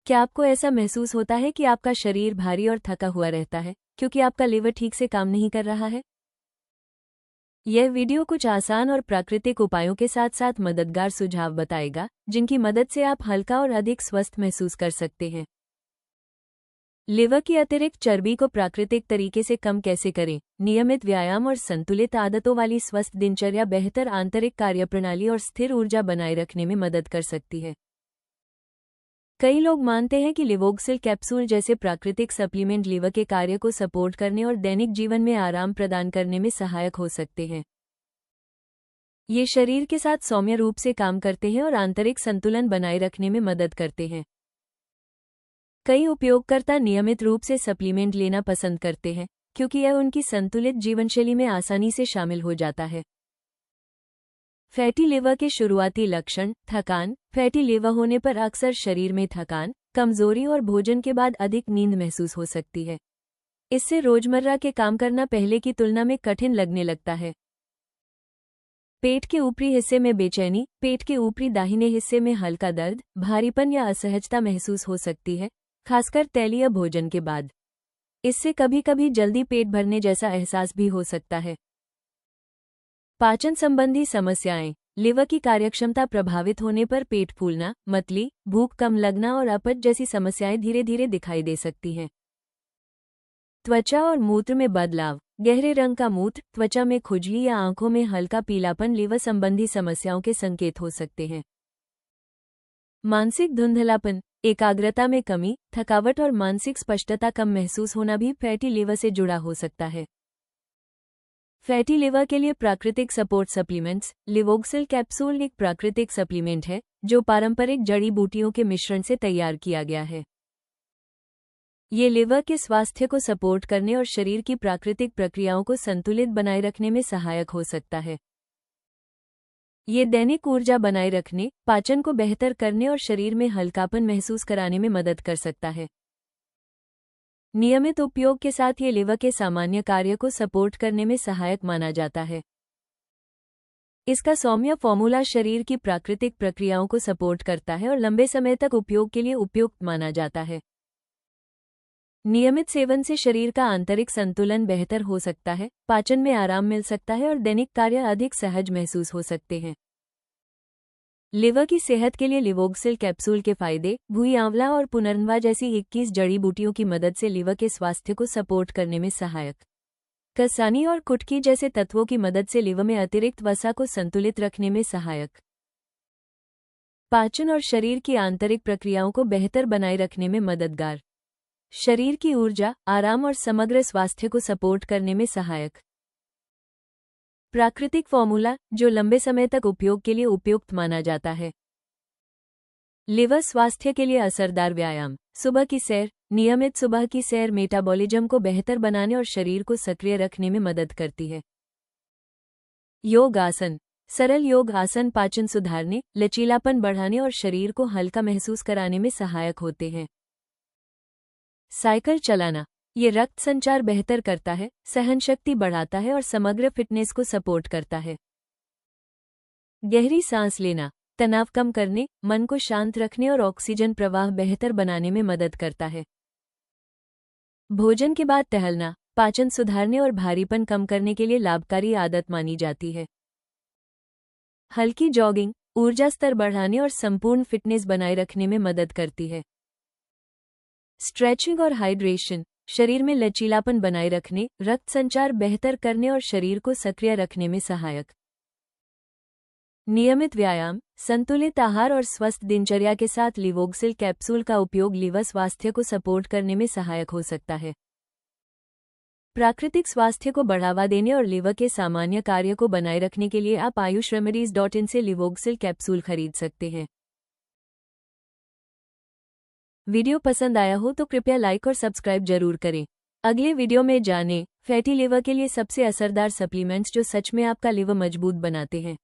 क्या आपको ऐसा महसूस होता है कि आपका शरीर भारी और थका हुआ रहता है क्योंकि आपका लिवर ठीक से काम नहीं कर रहा है? यह वीडियो कुछ आसान और प्राकृतिक उपायों के साथ साथ मददगार सुझाव बताएगा, जिनकी मदद से आप हल्का और अधिक स्वस्थ महसूस कर सकते हैं। लिवर की अतिरिक्त चर्बी को प्राकृतिक तरीके से कम कैसे करें? नियमित व्यायाम और संतुलित आदतों वाली स्वस्थ दिनचर्या बेहतर आंतरिक कार्यप्रणाली और स्थिर ऊर्जा बनाए रखने में मदद कर सकती है। कई लोग मानते हैं कि लिवोक्सिल कैप्सूल जैसे प्राकृतिक सप्लीमेंट लिवर के कार्य को सपोर्ट करने और दैनिक जीवन में आराम प्रदान करने में सहायक हो सकते हैं। ये शरीर के साथ सौम्य रूप से काम करते हैं और आंतरिक संतुलन बनाए रखने में मदद करते हैं। कई उपयोगकर्ता नियमित रूप से सप्लीमेंट लेना पसंद करते हैं क्योंकि यह उनकी संतुलित जीवनशैली में आसानी से शामिल हो जाता है। फैटी लिवर के शुरुआती लक्षण: थकान। फैटी लिवर होने पर अक्सर शरीर में थकान, कमजोरी और भोजन के बाद अधिक नींद महसूस हो सकती है। इससे रोजमर्रा के काम करना पहले की तुलना में कठिन लगने लगता है। पेट के ऊपरी हिस्से में बेचैनी। पेट के ऊपरी दाहिने हिस्से में हल्का दर्द, भारीपन या असहजता महसूस हो सकती है, खासकर तैलीय भोजन के बाद। इससे कभी कभी जल्दी पेट भरने जैसा एहसास भी हो सकता है। पाचन संबंधी समस्याएं। लिवर की कार्यक्षमता प्रभावित होने पर पेट फूलना, मतली, भूख कम लगना और अपच जैसी समस्याएं धीरे धीरे दिखाई दे सकती हैं। त्वचा और मूत्र में बदलाव। गहरे रंग का मूत्र, त्वचा में खुजली या आंखों में हल्का पीलापन लिवर संबंधी समस्याओं के संकेत हो सकते हैं। मानसिक धुंधलापन, एकाग्रता में कमी, थकावट और मानसिक स्पष्टता कम महसूस होना भी फैटी लिवर से जुड़ा हो सकता है। फैटी लिवर के लिए प्राकृतिक सपोर्ट सप्लीमेंट्स। लिवोक्सिल कैप्सूल एक प्राकृतिक सप्लीमेंट है जो पारंपरिक जड़ी बूटियों के मिश्रण से तैयार किया गया है। ये लिवर के स्वास्थ्य को सपोर्ट करने और शरीर की प्राकृतिक प्रक्रियाओं को संतुलित बनाए रखने में सहायक हो सकता है। ये दैनिक ऊर्जा बनाए रखने, पाचन को बेहतर करने और शरीर में हल्कापन महसूस कराने में मदद कर सकता है। नियमित उपयोग के साथ ये लिवर के सामान्य कार्य को सपोर्ट करने में सहायक माना जाता है। इसका सौम्य फॉर्मूला शरीर की प्राकृतिक प्रक्रियाओं को सपोर्ट करता है और लंबे समय तक उपयोग के लिए उपयुक्त माना जाता है। नियमित सेवन से शरीर का आंतरिक संतुलन बेहतर हो सकता है, पाचन में आराम मिल सकता है और दैनिक कार्य अधिक सहज महसूस हो सकते हैं। लिवर की सेहत के लिए लिवोक्सिल कैप्सूल के फायदे। भुई आंवला और पुनर्नवा जैसी 21 जड़ी बूटियों की मदद से लिवर के स्वास्थ्य को सपोर्ट करने में सहायक। कसानी और कुटकी जैसे तत्वों की मदद से लिवर में अतिरिक्त वसा को संतुलित रखने में सहायक। पाचन और शरीर की आंतरिक प्रक्रियाओं को बेहतर बनाए रखने में मददगार। शरीर की ऊर्जा, आराम और समग्र स्वास्थ्य को सपोर्ट करने में सहायक। प्राकृतिक फॉर्मूला जो लंबे समय तक उपयोग के लिए उपयुक्त माना जाता है। लिवर स्वास्थ्य के लिए असरदार व्यायाम। सुबह की सैर। नियमित सुबह की सैर मेटाबॉलिज्म को बेहतर बनाने और शरीर को सक्रिय रखने में मदद करती है। योग आसन। सरल योग आसन पाचन सुधारने, लचीलापन बढ़ाने और शरीर को हल्का महसूस कराने में सहायक होते हैं। साइकिल चलाना। ये रक्त संचार बेहतर करता है, सहनशक्ति बढ़ाता है और समग्र फिटनेस को सपोर्ट करता है। गहरी सांस लेना तनाव कम करने, मन को शांत रखने और ऑक्सीजन प्रवाह बेहतर बनाने में मदद करता है। भोजन के बाद टहलना पाचन सुधारने और भारीपन कम करने के लिए लाभकारी आदत मानी जाती है। हल्की जॉगिंग ऊर्जा स्तर बढ़ाने और संपूर्ण फिटनेस बनाए रखने में मदद करती है। स्ट्रेचिंग और हाइड्रेशन शरीर में लचीलापन बनाए रखने, रक्त संचार बेहतर करने और शरीर को सक्रिय रखने में सहायक। नियमित व्यायाम, संतुलित आहार और स्वस्थ दिनचर्या के साथ लिवोक्सिल कैप्सूल का उपयोग लिवर स्वास्थ्य को सपोर्ट करने में सहायक हो सकता है। प्राकृतिक स्वास्थ्य को बढ़ावा देने और लिवर के सामान्य कार्य को बनाए रखने के लिए आप ayushremedies.in से लिवोक्सिल कैप्सूल खरीद सकते हैं। वीडियो पसंद आया हो तो कृपया लाइक और सब्सक्राइब जरूर करें। अगले वीडियो में जानें फैटी लिवर के लिए सबसे असरदार सप्लीमेंट्स जो सच में आपका लिवर मजबूत बनाते हैं।